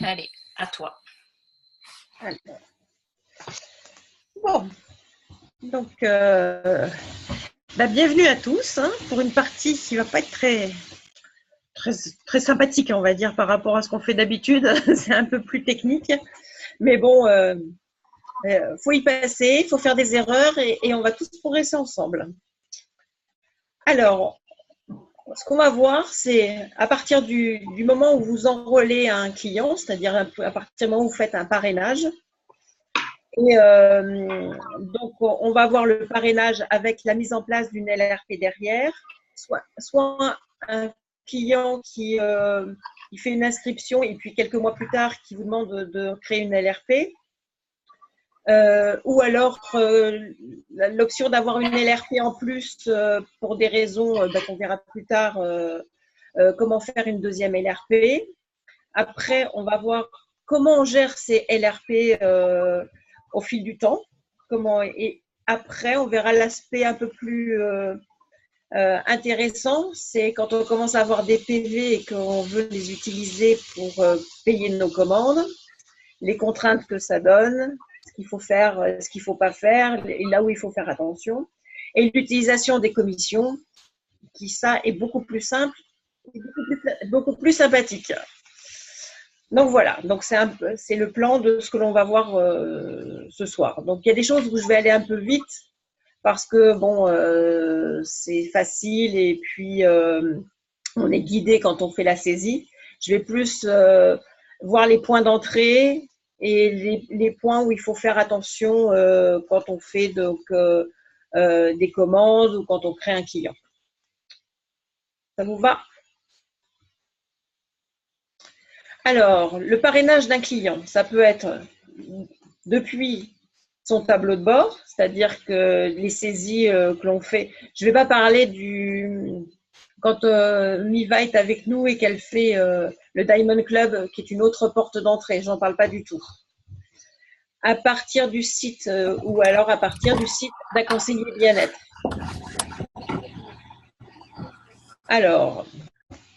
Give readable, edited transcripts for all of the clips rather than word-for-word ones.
Allez, à toi. Alors, bon, donc, bienvenue à tous pour une partie qui va pas être très, très sympathique, on va dire, par rapport à ce qu'on fait d'habitude. C'est un peu plus technique, mais bon, faut y passer, il faut faire des erreurs et on va tous progresser ensemble. Alors, ce qu'on va voir, c'est à partir du moment où vous enrôlez un client, c'est-à-dire à partir du moment où vous faites un parrainage. Et donc, on va voir le parrainage avec la mise en place d'une LRP derrière, soit un client qui il fait une inscription et puis quelques mois plus tard qui vous demande de créer une LRP, ou alors l'option d'avoir une LRP en plus pour des raisons qu'on verra plus tard, comment faire une deuxième LRP. Après, on va voir comment on gère ces LRP au fil du temps. Et après, on verra l'aspect un peu plus intéressant, c'est quand on commence à avoir des PV et qu'on veut les utiliser pour payer nos commandes, les contraintes que ça donne, ce qu'il faut faire, ce qu'il ne faut pas faire, et là où il faut faire attention, et l'utilisation des commissions, qui ça est beaucoup plus simple, beaucoup plus sympathique. Donc voilà, donc c'est le plan de ce que l'on va voir ce soir. Donc il y a des choses où je vais aller un peu vite parce que bon, c'est facile et puis on est guidé quand on fait la saisie. Je vais plus voir les points d'entrée et les points où il faut faire attention quand on fait donc des commandes ou quand on crée un client. Ça vous va? Alors, le parrainage d'un client, ça peut être depuis son tableau de bord, c'est-à-dire que les saisies que l'on fait, je ne vais pas parler quand Miva est avec nous et qu'elle fait le Diamond Club, qui est une autre porte d'entrée, j'en parle pas du tout. À partir du site ou alors à partir du site d'un conseiller bien-être. Alors,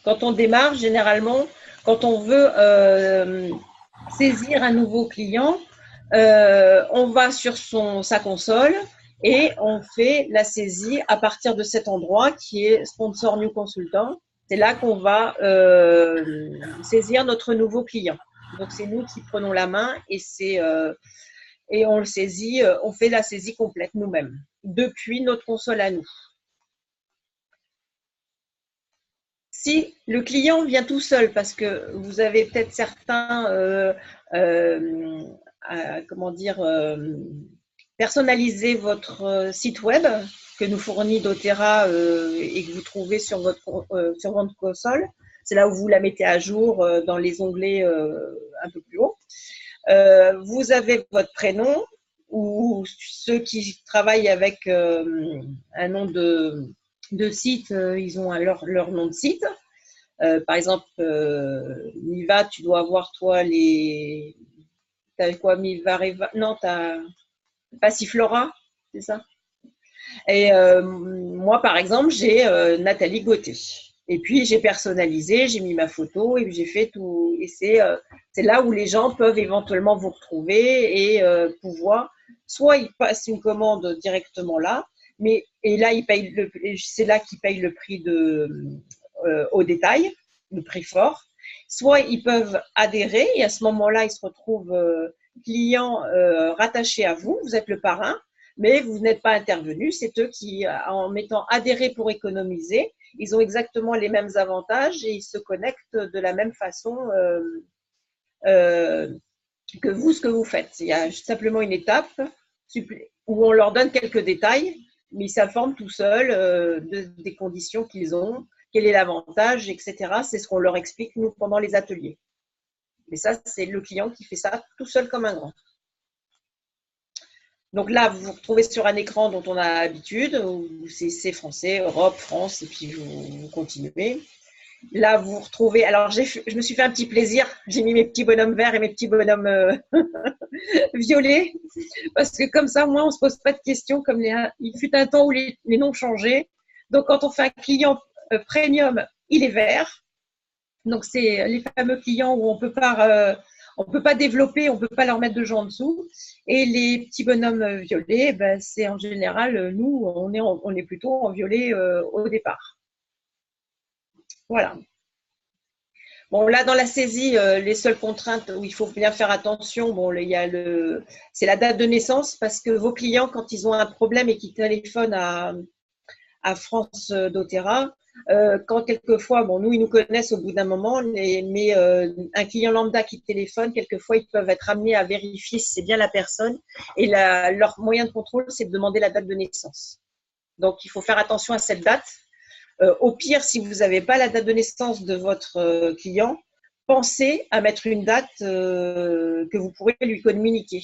quand on démarre, généralement, quand on veut saisir un nouveau client, on va sur sa console et on fait la saisie à partir de cet endroit qui est Sponsor New Consultant. C'est là qu'on va saisir notre nouveau client. Donc, c'est nous qui prenons la main et on le saisit, on fait la saisie complète nous-mêmes depuis notre console à nous. Si le client vient tout seul, parce que vous avez peut-être certains, comment dire, personnaliser votre site web que nous fournit doTERRA et que vous trouvez sur votre console. C'est là où vous la mettez à jour dans les onglets un peu plus haut. Vous avez votre prénom ou ceux qui travaillent avec un nom de site, ils ont leur nom de site. Par exemple, Miva, tu dois avoir toi les. T'as quoi, Miva Reva? Non, t'as Passiflora, c'est ça. Et moi, par exemple, j'ai Nathalie Gauthier. Et puis j'ai personnalisé, j'ai mis ma photo et j'ai fait tout. Et c'est là où les gens peuvent éventuellement vous retrouver et pouvoir. Soit ils passent une commande directement là, et là c'est là qu'ils payent le prix au détail, le prix fort. Soit ils peuvent adhérer et à ce moment-là, ils se retrouvent clients rattachés à vous. Vous êtes le parrain, mais vous n'êtes pas intervenu. C'est eux qui, en mettant adhérer pour économiser, ils ont exactement les mêmes avantages et ils se connectent de la même façon que vous, ce que vous faites. Il y a simplement une étape où on leur donne quelques détails, mais ils s'informent tout seuls des conditions qu'ils ont, quel est l'avantage, etc. C'est ce qu'on leur explique, nous, pendant les ateliers. Mais ça, c'est le client qui fait ça tout seul comme un grand. Donc là, vous vous retrouvez sur un écran dont on a l'habitude, où c'est français, Europe, France, et puis vous continuez. Là, vous vous retrouvez. Alors, je me suis fait un petit plaisir. J'ai mis mes petits bonhommes verts et mes petits bonhommes violets. Parce que comme ça, moi, on ne se pose pas de questions. Il fut un temps où les noms changeaient. Donc, quand on fait un client premium, il est vert. Donc, c'est les fameux clients où on peut pas développer, on peut pas leur mettre de gens en dessous. Et les petits bonhommes violets, ben, c'est en général, nous, on est plutôt en violet au départ. Voilà. Bon, là, dans la saisie, les seules contraintes où il faut bien faire attention, bon, c'est la date de naissance parce que vos clients, quand ils ont un problème et qu'ils téléphonent à France doTERRA, quand quelquefois, bon, nous, ils nous connaissent au bout d'un moment, mais un client lambda qui téléphone, quelquefois, ils peuvent être amenés à vérifier si c'est bien la personne. Et leur moyen de contrôle, c'est de demander la date de naissance. Donc, il faut faire attention à cette date. Au pire, si vous n'avez pas la date de naissance de votre client, pensez à mettre une date que vous pourrez lui communiquer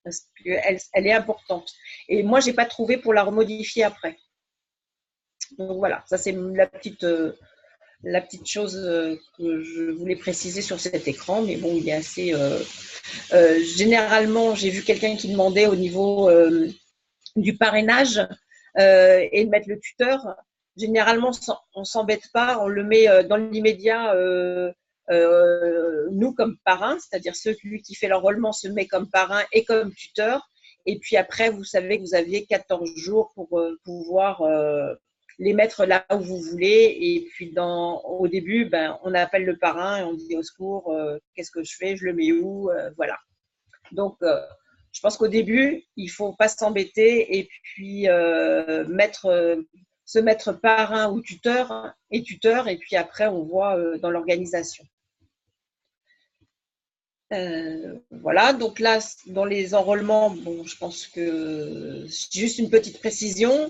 parce qu'elle est importante. Et moi, je n'ai pas trouvé pour la remodifier après. Donc voilà, ça c'est la petite chose que je voulais préciser sur cet écran, mais bon, il est assez. Généralement, j'ai vu quelqu'un qui demandait au niveau du parrainage et de mettre le tuteur. Généralement, on ne s'embête pas, on le met dans l'immédiat, nous comme parrain, c'est-à-dire celui qui fait l'enrôlement se met comme parrain et comme tuteur. Et puis après, vous savez que vous aviez 14 jours pour pouvoir les mettre là où vous voulez. Et puis au début, ben, on appelle le parrain et on dit au secours, qu'est-ce que je fais, je le mets où, voilà. Donc, je pense qu'au début, il ne faut pas s'embêter et puis se mettre parrain ou tuteur, et puis après, on voit dans l'organisation. Voilà, donc là, dans les enrôlements, bon, je pense que juste une petite précision,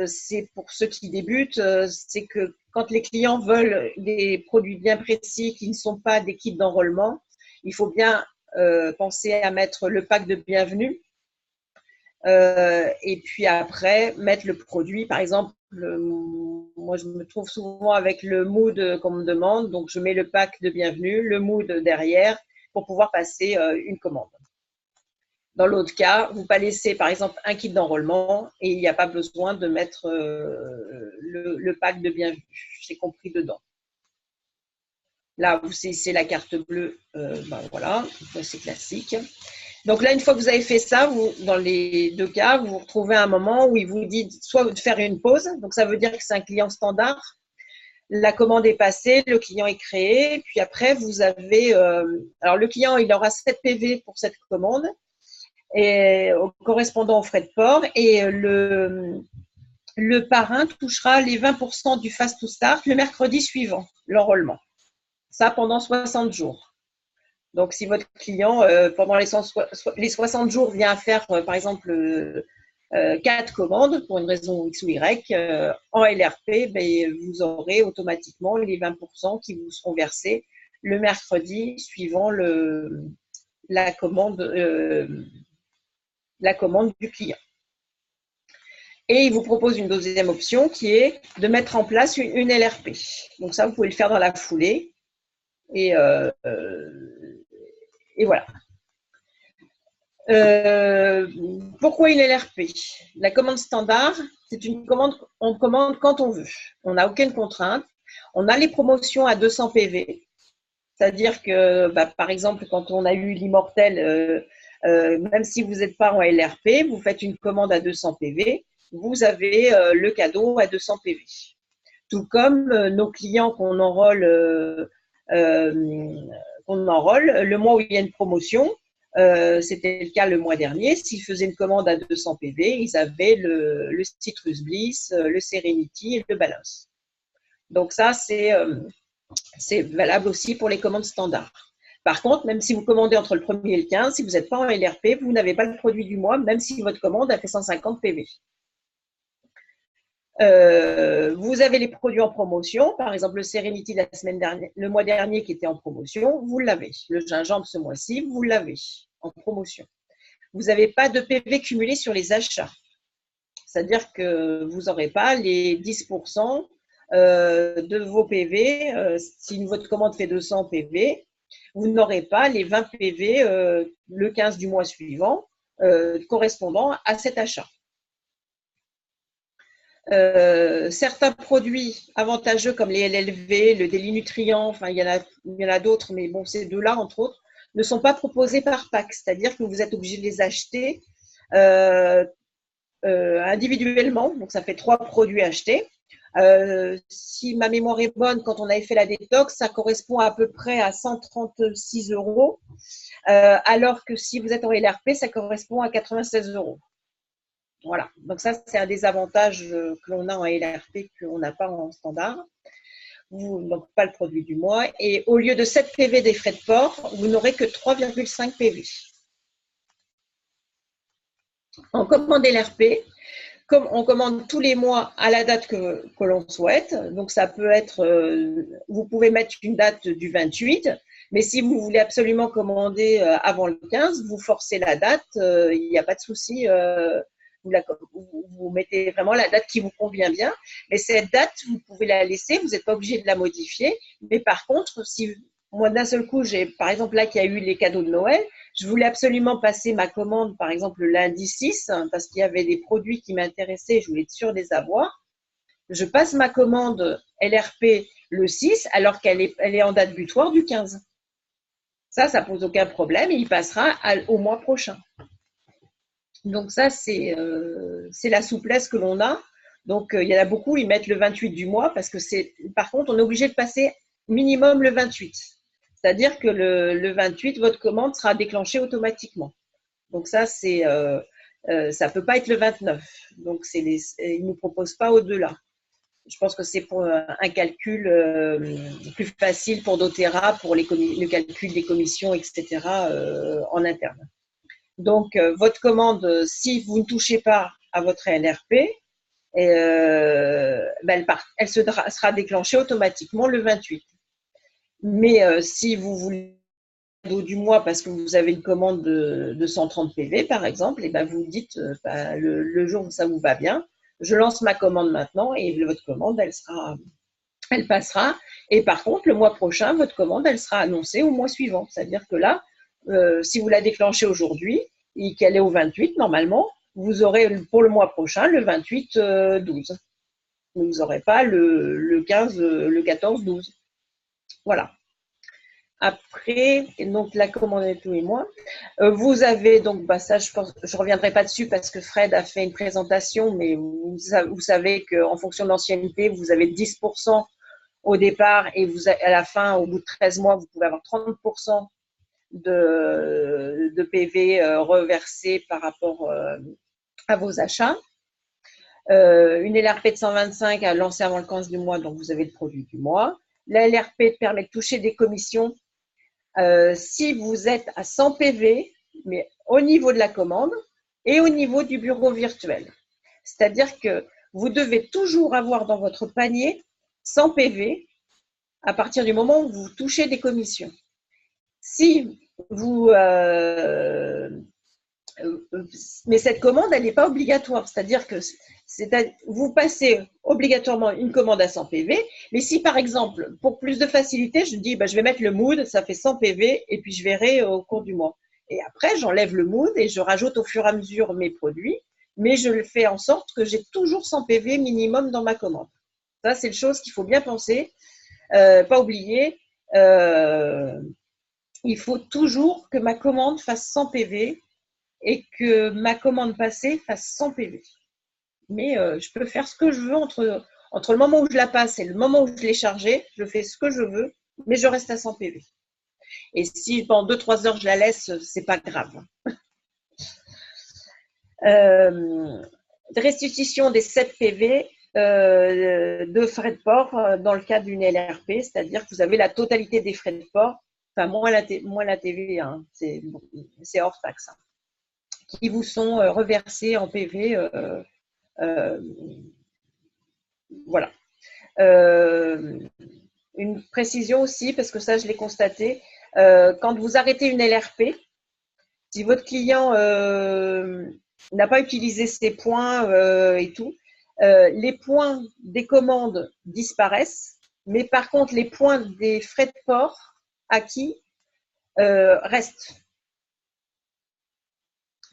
c'est pour ceux qui débutent, c'est que quand les clients veulent des produits bien précis qui ne sont pas des kits d'enrôlement, il faut bien penser à mettre le pack de bienvenue et puis après mettre le produit. Par exemple, moi je me trouve souvent avec le mood qu'on me demande, donc je mets le pack de bienvenue, le mood derrière pour pouvoir passer une commande. Dans l'autre cas, vous pas laisser par exemple un kit d'enrôlement et il n'y a pas besoin de mettre le pack de bienvenue, c'est compris dedans. Là, vous saisissez la carte bleue, ben voilà, c'est classique. Donc là, une fois que vous avez fait ça, dans les deux cas, vous vous retrouvez à un moment où il vous dit soit de faire une pause, donc ça veut dire que c'est un client standard, la commande est passée, le client est créé, puis après, vous avez… alors, le client, il aura 7 PV pour cette commande, et, correspondant aux frais de port, et le parrain touchera les 20% du Fast to Start le mercredi suivant, l'enrôlement. Ça, pendant 60 jours. Donc, si votre client, pendant les 60 jours, vient faire, par exemple, 4 commandes pour une raison X ou Y, en LRP, ben, vous aurez automatiquement les 20% qui vous seront versés le mercredi suivant la commande du client. Et il vous propose une deuxième option qui est de mettre en place une LRP. Donc ça, vous pouvez le faire dans la foulée. Et voilà. Pourquoi une LRP? La commande standard, c'est une commande, on commande quand on veut. On n'a aucune contrainte. On a les promotions à 200 PV. C'est-à-dire que, bah, par exemple, quand on a eu l'immortel, même si vous n'êtes pas en LRP, vous faites une commande à 200 PV, vous avez le cadeau à 200 PV. Tout comme nos clients qu'on enrôle, le mois où il y a une promotion, c'était le cas le mois dernier, s'ils faisaient une commande à 200 PV, ils avaient le Citrus Bliss, le Serenity et le Balance. Donc ça, c'est valable aussi pour les commandes standards. Par contre, même si vous commandez entre le 1er et le 15, si vous n'êtes pas en LRP, vous n'avez pas le produit du mois, même si votre commande a fait 150 PV. Vous avez les produits en promotion, par exemple le Serenity le mois dernier qui était en promotion, vous l'avez. Le gingembre ce mois-ci, vous l'avez en promotion. Vous n'avez pas de PV cumulé sur les achats. C'est-à-dire que vous n'aurez pas les 10% de vos PV. Si votre commande fait 200 PV, vous n'aurez pas les 20 PV le 15 du mois suivant correspondant à cet achat. Certains produits avantageux comme les LLV, le délit nutrient, enfin il y en a d'autres, mais bon, ces deux-là, entre autres, ne sont pas proposés par pack, c'est-à-dire que vous êtes obligé de les acheter euh, individuellement, donc ça fait 3 produits achetés. Si ma mémoire est bonne, quand on avait fait la détox, ça correspond à peu près à 136 €, alors que si vous êtes en LRP, ça correspond à 96 €. Voilà, donc ça, c'est un des avantages que l'on a en LRP qu'on n'a pas en standard. Donc pas le produit du mois. Et au lieu de 7 PV des frais de port, vous n'aurez que 3,5 PV. En commande LRP, comme on commande tous les mois à la date que l'on souhaite, donc ça peut être, vous pouvez mettre une date du 28, mais si vous voulez absolument commander avant le 15, vous forcez la date, il n'y a pas de souci, vous mettez vraiment la date qui vous convient bien, mais cette date, vous pouvez la laisser, vous n'êtes pas obligé de la modifier, mais par contre, si moi d'un seul coup, par exemple là qu'il y a eu les cadeaux de Noël, je voulais absolument passer ma commande, par exemple, le lundi 6, parce qu'il y avait des produits qui m'intéressaient, je voulais être sûre de les avoir. Je passe ma commande LRP le 6, alors qu'elle est en date butoir du 15. Ça pose aucun problème, et il passera au mois prochain. Donc ça, c'est la souplesse que l'on a. Donc, il y en a beaucoup, ils mettent le 28 du mois, parce que par contre, on est obligé de passer minimum le 28. C'est-à-dire que le 28, votre commande sera déclenchée automatiquement. Donc ça, ça ne peut pas être le 29. Donc, ils ne nous proposent pas au-delà. Je pense que c'est pour un calcul plus facile pour doTERRA, pour le calcul des commissions, etc. En interne. Donc, votre commande, si vous ne touchez pas à votre LRP, elle sera déclenchée automatiquement le 28. Mais si vous voulez du mois parce que vous avez une commande de 130 PV, par exemple, et ben vous dites le jour où ça vous va bien, je lance ma commande maintenant et votre commande, elle passera. Et par contre, le mois prochain, votre commande, elle sera annoncée au mois suivant. C'est-à-dire que là, si vous la déclenchez aujourd'hui et qu'elle est au 28, normalement, vous aurez pour le mois prochain le 28-12. Vous n'aurez pas le 15, le 14-12. Voilà. Après, donc la commande et tout et moi. Vous avez donc, ça je ne reviendrai pas dessus parce que Fred a fait une présentation, mais vous savez qu'en fonction de l'ancienneté, vous avez 10% au départ et à la fin, au bout de 13 mois, vous pouvez avoir 30% de PV reversés par rapport à vos achats. Une LRP de 125 à lancer avant le 15 du mois, donc vous avez le produit du mois. La LRP permet de toucher des commissions si vous êtes à 100 PV, mais au niveau de la commande et au niveau du bureau virtuel. C'est-à-dire que vous devez toujours avoir dans votre panier 100 PV à partir du moment où vous touchez des commissions. Si vous mais cette commande, elle n'est pas obligatoire. C'est-à-dire que vous passez obligatoirement une commande à 100 PV. Mais si, par exemple, pour plus de facilité, je dis, je vais mettre le mood, ça fait 100 PV, et puis je verrai au cours du mois. Et après, j'enlève le mood et je rajoute au fur et à mesure mes produits. Mais je le fais en sorte que j'ai toujours 100 PV minimum dans ma commande. Ça, c'est une chose qu'il faut bien penser. Pas oublier. Il faut toujours que ma commande fasse 100 PV et que ma commande passée fasse 100 PV. Mais je peux faire ce que je veux entre le moment où je la passe et le moment où je l'ai chargée. Je fais ce que je veux, mais je reste à 100 PV. Et si pendant 2-3 heures je la laisse, c'est pas grave. Restitution des 7 PV de frais de port dans le cadre d'une LRP, c'est-à-dire que vous avez la totalité des frais de port, enfin moins la TVA, hein, c'est hors taxe, hein, qui vous sont reversés en PV. Voilà. Une précision aussi, parce que ça, je l'ai constaté, quand vous arrêtez une LRP, si votre client n'a pas utilisé ses points et tout, les points des commandes disparaissent, mais par contre, les points des frais de port acquis restent.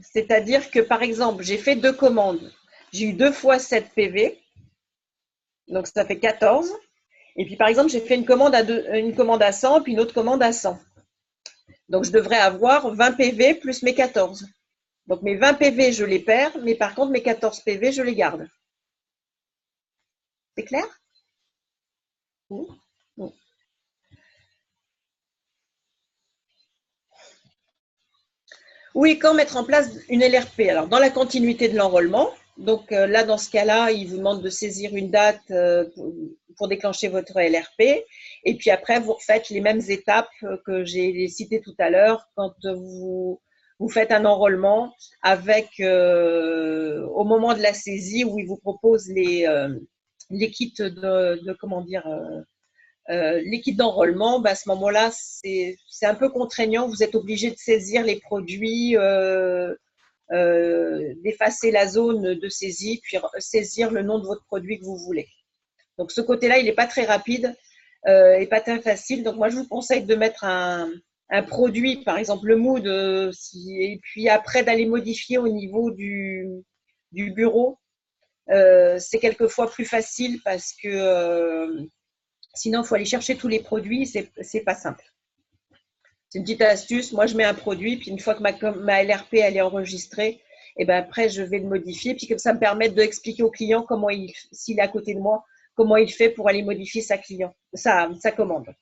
C'est-à-dire que, par exemple, j'ai fait 2 commandes, j'ai eu 2 fois 7 PV, Donc, ça fait 14. Et puis, par exemple, j'ai fait une commande à 100, puis une autre commande à 100. Donc, je devrais avoir 20 PV plus mes 14. Donc, mes 20 PV, je les perds, mais par contre, mes 14 PV, je les garde. C'est clair? Oui. Oui, quand mettre en place une LRP? Alors, dans la continuité de l'enrôlement, donc là, dans ce cas-là, il vous demande de saisir une date pour déclencher votre LRP. Et puis après, vous refaites les mêmes étapes que j'ai citées tout à l'heure quand vous faites un enrôlement avec, au moment de la saisie, où il vous propose les kits comment dire, les kits d'enrôlement, à ce moment-là, c'est un peu contraignant. Vous êtes obligé de saisir les produits, d'effacer la zone de saisie, puis saisir le nom de votre produit que vous voulez. Donc, ce côté-là, il n'est pas très rapide et pas très facile. Donc, moi, je vous conseille de mettre un produit, par exemple le mood, et puis après d'aller modifier au niveau du bureau. C'est quelquefois plus facile parce que sinon, il faut aller chercher tous les produits, c'est pas simple. C'est une petite astuce. Moi, je mets un produit, puis une fois que ma LRP elle est enregistrée, et ben après, je vais le modifier. Puis comme ça me permet d'expliquer au client comment s'il est à côté de moi, comment il fait pour aller modifier sa commande.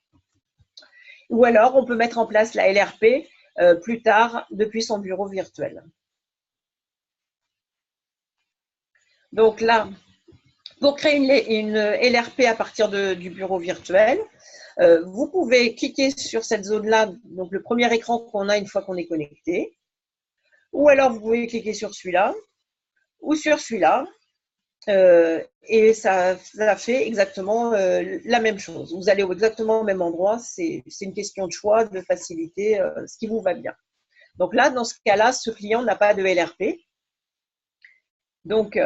Ou alors, on peut mettre en place la LRP plus tard depuis son bureau virtuel. Donc là, pour créer une LRP à partir du bureau virtuel, vous pouvez cliquer sur cette zone-là, donc le premier écran qu'on a une fois qu'on est connecté, ou alors vous pouvez cliquer sur celui-là, ou sur celui-là, et ça fait exactement la même chose. Vous allez exactement au même endroit, c'est une question de choix, de facilité, ce qui vous va bien. Donc là, dans ce cas-là, ce client n'a pas de LRP. Donc,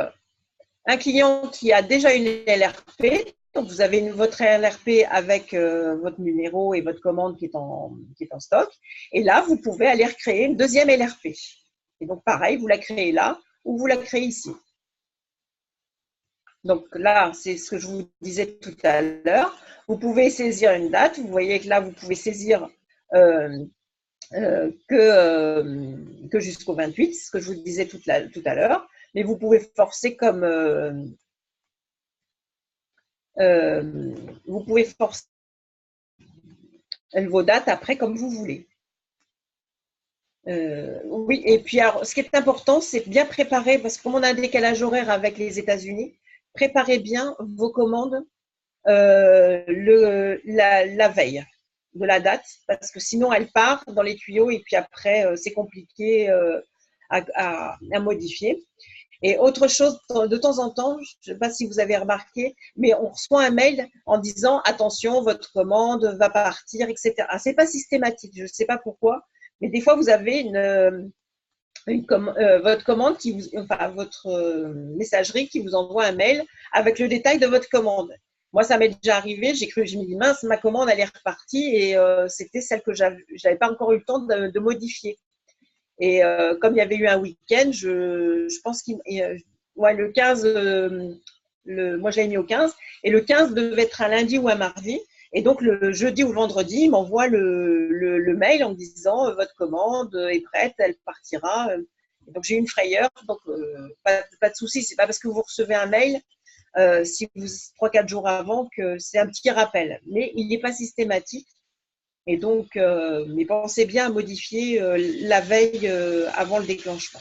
un client qui a déjà une LRP, donc vous avez votre LRP avec votre numéro et votre commande qui est en stock. Et là, vous pouvez aller recréer une deuxième LRP. Et donc, pareil, vous la créez là ou vous la créez ici. Donc là, c'est ce que je vous disais tout à l'heure. Vous pouvez saisir une date. Vous voyez que là, vous pouvez saisir que jusqu'au 28, ce que je vous disais tout à l'heure. Mais vous pouvez forcer comme vous pouvez forcer vos dates après comme vous voulez. Oui, et puis alors, ce qui est important, c'est bien préparer, parce que comme on a un décalage horaire avec les États-Unis, préparez bien vos commandes la veille de la date, parce que sinon elle part dans les tuyaux et puis après c'est compliqué à modifier. Et autre chose, de temps en temps, je ne sais pas si vous avez remarqué, mais on reçoit un mail en disant attention, votre commande va partir, etc. Ce n'est pas systématique, je ne sais pas pourquoi, mais des fois vous avez votre commande votre messagerie qui vous envoie un mail avec le détail de votre commande. Moi, ça m'est déjà arrivé, je me dis mince, ma commande elle est repartie et c'était celle que je n'avais pas encore eu le temps de modifier. Et comme il y avait eu un week-end, je pense le 15, moi je l'ai mis au 15, et le 15 devait être un lundi ou un mardi. Et donc le jeudi ou le vendredi, il m'envoie le mail en me disant votre commande est prête, elle partira. Donc j'ai eu une frayeur, donc pas de souci, c'est pas parce que vous recevez un mail si vous 3-4 jours avant que c'est un petit rappel, mais il n'est pas systématique. Et donc, mais pensez bien à modifier la veille avant le déclenchement.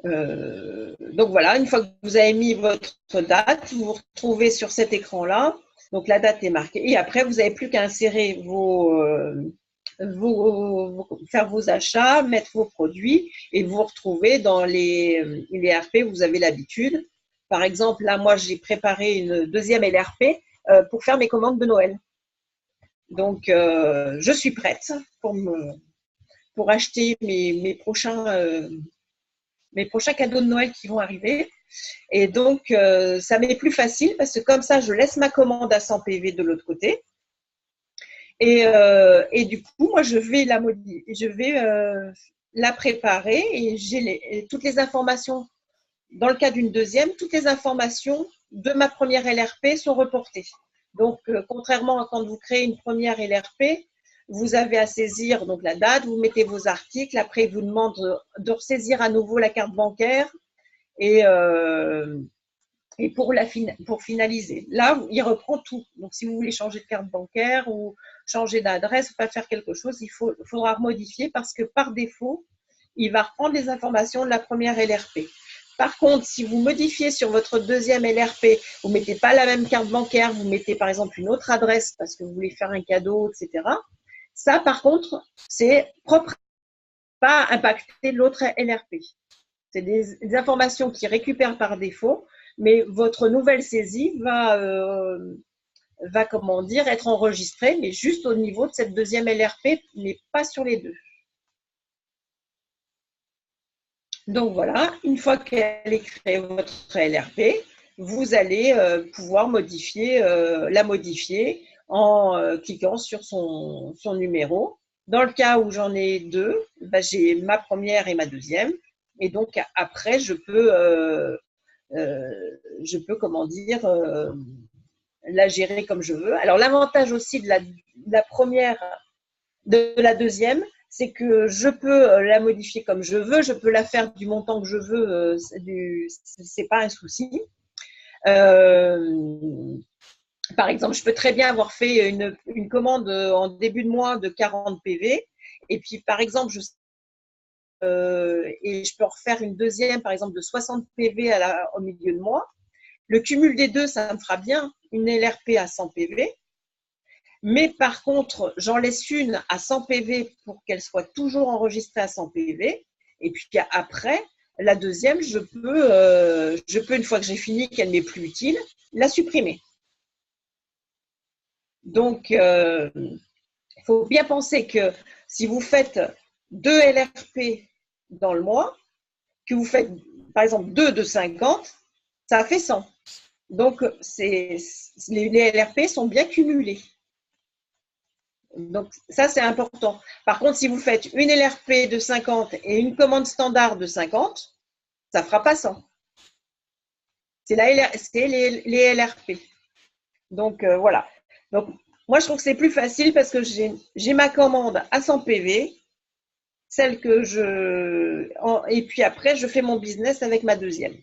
Donc voilà, une fois que vous avez mis votre date, vous vous retrouvez sur cet écran-là. Donc la date est marquée. Et après, vous n'avez plus qu'à insérer faire vos achats, mettre vos produits et vous retrouvez dans les LRP, vous avez l'habitude. Par exemple, là, moi, j'ai préparé une deuxième LRP pour faire mes commandes de Noël. Donc, je suis prête pour acheter mes prochains cadeaux de Noël qui vont arriver. Et donc, ça m'est plus facile parce que comme ça, je laisse ma commande à 100 PV de l'autre côté. Et du coup, moi, je vais la préparer et j'ai toutes les informations dans le cas d'une deuxième, toutes les informations de ma première LRP sont reportées. Donc, contrairement à quand vous créez une première LRP, vous avez à saisir donc la date, vous mettez vos articles, après il vous demande de ressaisir à nouveau la carte bancaire et pour finaliser. Là, il reprend tout. Donc, si vous voulez changer de carte bancaire ou changer d'adresse ou pas faire quelque chose, il faudra modifier parce que par défaut, il va reprendre les informations de la première LRP. Par contre, si vous modifiez sur votre deuxième LRP, vous ne mettez pas la même carte bancaire, vous mettez par exemple une autre adresse parce que vous voulez faire un cadeau, etc. Ça, par contre, c'est propre, pas impacter l'autre LRP. C'est des informations qui récupèrent par défaut, mais votre nouvelle saisie va comment dire, être enregistrée, mais juste au niveau de cette deuxième LRP, mais pas sur les deux. Donc voilà, une fois qu'elle est créée, votre LRP, vous allez pouvoir la modifier en cliquant sur son numéro. Dans le cas où j'en ai deux, ben, j'ai ma première et ma deuxième. Et donc après, je peux comment dire, la gérer comme je veux. Alors l'avantage aussi de la première, de la deuxième, c'est que je peux la modifier comme je veux, je peux la faire du montant que je veux, c'est pas un souci. Par exemple, je peux très bien avoir fait une commande en début de mois de 40 PV, et puis par exemple, et je peux en refaire une deuxième, par exemple, de 60 PV au milieu de mois. Le cumul des deux, ça me fera bien une LRP à 100 PV. Mais par contre, j'en laisse une à 100 PV pour qu'elle soit toujours enregistrée à 100 PV. Et puis après, la deuxième, je peux une fois que j'ai fini, qu'elle n'est plus utile, la supprimer. Donc, il faut bien penser que si vous faites 2 LRP dans le mois, que vous faites par exemple 2 de 50, ça fait 100. Donc, les LRP sont bien cumulés. Donc, ça, c'est important. Par contre, si vous faites une LRP de 50 et une commande standard de 50, ça ne fera pas 100. C'est les LRP. Donc, voilà. Donc, moi, je trouve que c'est plus facile parce que j'ai ma commande à 100 PV, celle que et puis après, je fais mon business avec ma deuxième.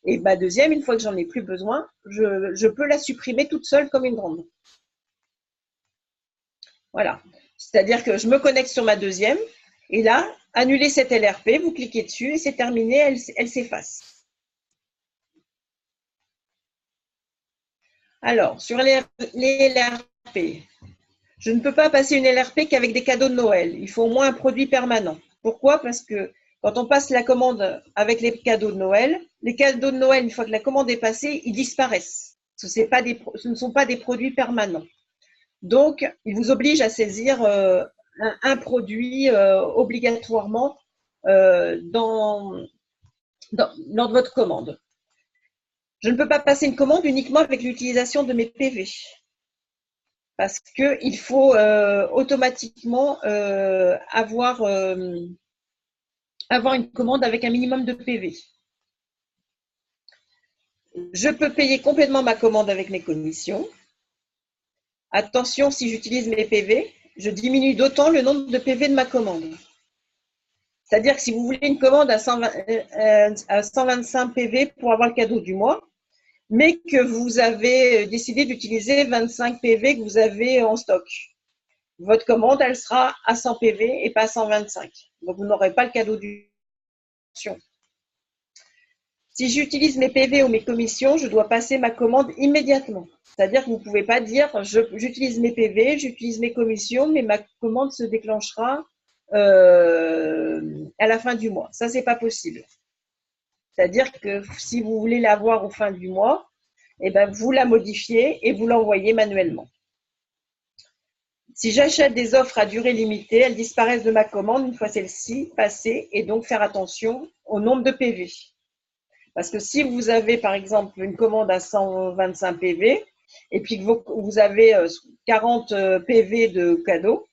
Et ma deuxième, une fois que j'en ai plus besoin, je peux la supprimer toute seule comme une grande. Voilà. C'est-à-dire que je me connecte sur ma deuxième et là, annuler cette LRP, vous cliquez dessus et c'est terminé, elle s'efface. Alors, sur les LRP, je ne peux pas passer une LRP qu'avec des cadeaux de Noël. Il faut au moins un produit permanent. Pourquoi? Parce que quand on passe la commande avec les cadeaux de Noël, une fois que la commande est passée, ils disparaissent. Ce ne sont pas des produits permanents. Donc, il vous oblige à saisir un produit obligatoirement lors de votre commande. Je ne peux pas passer une commande uniquement avec l'utilisation de mes PV parce qu'il faut automatiquement avoir une commande avec un minimum de PV. Je peux payer complètement ma commande avec mes commissions. Attention, si j'utilise mes PV, je diminue d'autant le nombre de PV de ma commande. C'est-à-dire que si vous voulez une commande à 125 PV pour avoir le cadeau du mois, mais que vous avez décidé d'utiliser 25 PV que vous avez en stock, votre commande, elle sera à 100 PV et pas à 125. Donc, vous n'aurez pas le cadeau du mois. Si j'utilise mes PV ou mes commissions, je dois passer ma commande immédiatement. C'est-à-dire que vous ne pouvez pas dire j'utilise mes PV, j'utilise mes commissions, mais ma commande se déclenchera à la fin du mois. Ça, ce n'est pas possible. C'est-à-dire que si vous voulez l'avoir au fin du mois, eh ben, vous la modifiez et vous l'envoyez manuellement. Si j'achète des offres à durée limitée, elles disparaissent de ma commande une fois celle-ci passée et donc faire attention au nombre de PV. Parce que si vous avez, par exemple, une commande à 125 PV et puis que vous avez 40 PV de cadeaux,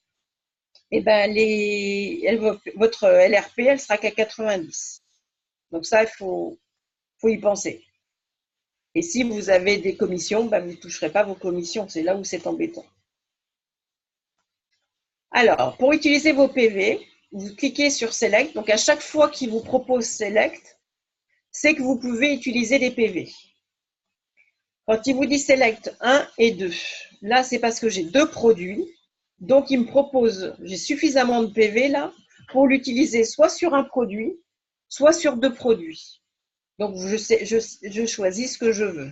eh ben votre LRP, elle sera qu'à 90. Donc ça, il faut faut y penser. Et si vous avez des commissions, ben, vous ne toucherez pas vos commissions. C'est là où c'est embêtant. Alors, pour utiliser vos PV, vous cliquez sur Select. Donc, à chaque fois qu'il vous propose Select, c'est que vous pouvez utiliser des PV. Quand il vous dit Select 1 et 2, là, c'est parce que j'ai deux produits. Donc, il me propose, j'ai suffisamment de PV là pour l'utiliser soit sur un produit, soit sur deux produits. Donc, je choisis ce que je veux.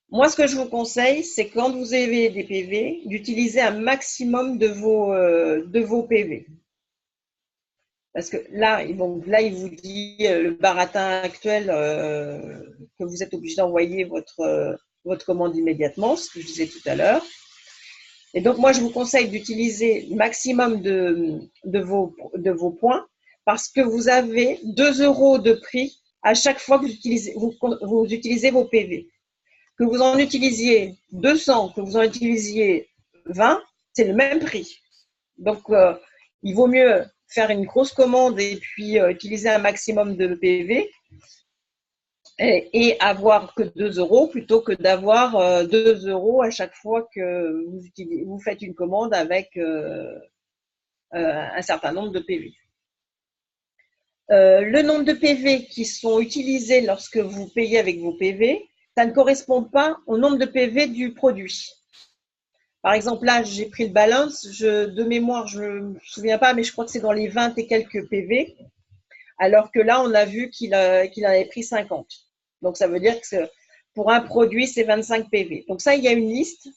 Moi, ce que je vous conseille, c'est quand vous avez des PV, d'utiliser un maximum de vos PV. Parce que là, il vous dit le baratin actuel que vous êtes obligé d'envoyer votre commande immédiatement, ce que je disais tout à l'heure. Et donc, moi, je vous conseille d'utiliser le maximum de vos points parce que vous avez 2 € de prix à chaque fois que vous utilisez vos PV. Que vous en utilisiez 200, que vous en utilisiez 20, c'est le même prix. Donc, il vaut mieux faire une grosse commande et puis utiliser un maximum de PV et avoir que 2 € plutôt que d'avoir 2 € à chaque fois que vous faites une commande avec un certain nombre de PV. Le nombre de PV qui sont utilisés lorsque vous payez avec vos PV, ça ne correspond pas au nombre de PV du produit. Par exemple, là, j'ai pris le balance, de mémoire, je ne me souviens pas, mais je crois que c'est dans les 20 et quelques PV, alors que là, on a vu qu'il en avait pris 50. Donc, ça veut dire que pour un produit, c'est 25 PV. Donc ça, il y a une liste.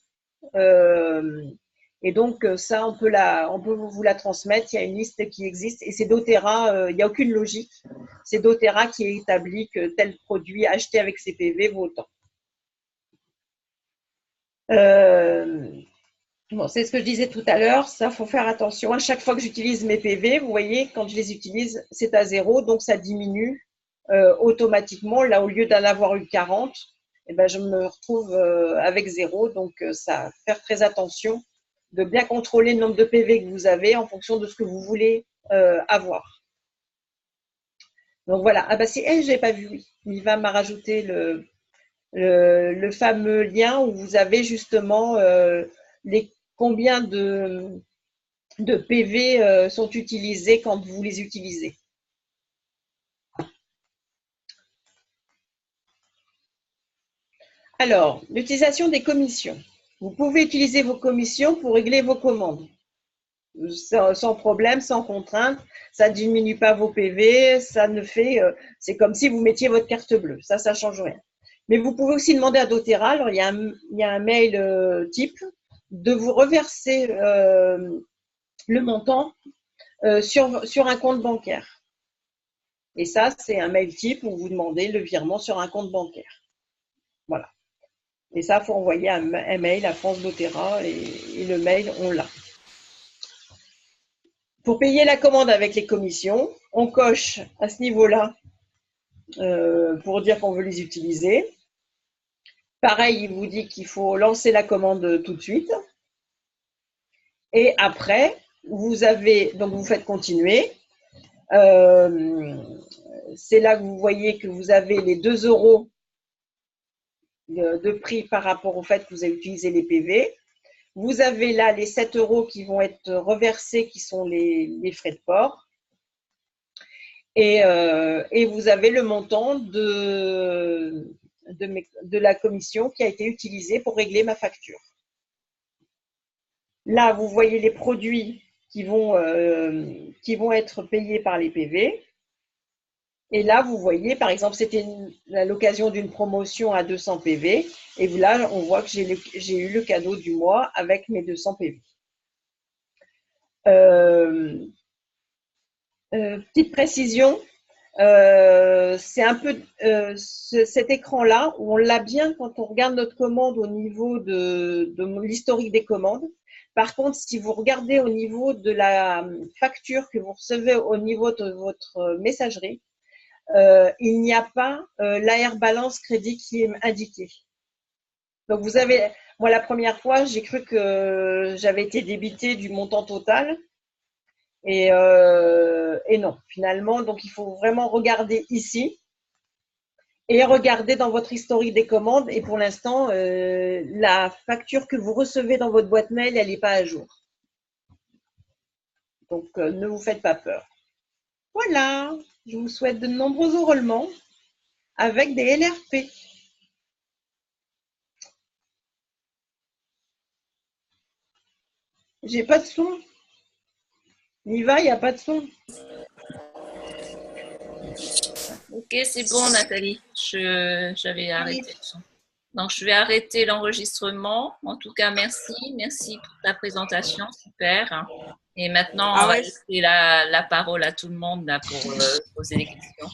Et donc, ça, on peut vous la transmettre. Il y a une liste qui existe. Et c'est doTERRA, il n'y a aucune logique. C'est doTERRA qui établit que tel produit acheté avec ces PV vaut autant. Bon, c'est ce que je disais tout à l'heure, ça, faut faire attention. À chaque fois que j'utilise mes PV, vous voyez, quand je les utilise, c'est à 0, donc ça diminue automatiquement. Là, au lieu d'en avoir eu 40, eh ben, je me retrouve avec 0. Donc, ça, faire très attention de bien contrôler le nombre de PV que vous avez en fonction de ce que vous voulez avoir. Donc, voilà. Ah bah si, je n'ai pas vu, oui. Miva m'a rajouté le fameux lien où vous avez justement combien de PV sont utilisés quand vous les utilisez. Alors, l'utilisation des commissions. Vous pouvez utiliser vos commissions pour régler vos commandes. Sans problème, sans contrainte, ça ne diminue pas vos PV, c'est comme si vous mettiez votre carte bleue, ça ne change rien. Mais vous pouvez aussi demander à doTERRA, alors il y a un mail type, de vous reverser le montant sur un compte bancaire. Et ça, c'est un mail type où vous demandez le virement sur un compte bancaire. Voilà. Et ça, il faut envoyer un mail à France doTERRA et le mail, on l'a. Pour payer la commande avec les commissions, on coche à ce niveau-là pour dire qu'on veut les utiliser. Pareil, il vous dit qu'il faut lancer la commande tout de suite. Et après, vous faites continuer. C'est là que vous voyez que vous avez les 2 € de prix par rapport au fait que vous avez utilisé les PV. Vous avez là les 7 € qui vont être reversés, qui sont les frais de port. Et vous avez le montant de la commission qui a été utilisée pour régler ma facture. Là, vous voyez les produits qui vont être payés par les PV. Et là, vous voyez, par exemple, c'était à l'occasion d'une promotion à 200 PV. Et là, on voit que j'ai eu le cadeau du mois avec mes 200 PV. Petite précision, c'est un peu cet écran-là où on l'a bien quand on regarde notre commande au niveau de l'historique des commandes. Par contre, si vous regardez au niveau de la facture que vous recevez au niveau de votre messagerie, il n'y a pas l'AR balance crédit qui est indiqué. Donc, moi, la première fois, j'ai cru que j'avais été débitée du montant total. Et non, finalement, donc il faut vraiment regarder ici Et regardez dans votre historique des commandes. Et pour l'instant, la facture que vous recevez dans votre boîte mail, elle n'est pas à jour. Donc, ne vous faites pas peur. Voilà, je vous souhaite de nombreux enrôlements avec des LRP. J'ai pas de son. Niva, il n'y a pas de son. Ok, c'est bon, Nathalie. J'avais arrêté le son. Donc, je vais arrêter l'enregistrement. En tout cas, merci. Merci pour ta présentation. Super. Et maintenant, on Ah va ouais, laisser la parole à tout le monde là, pour poser des questions.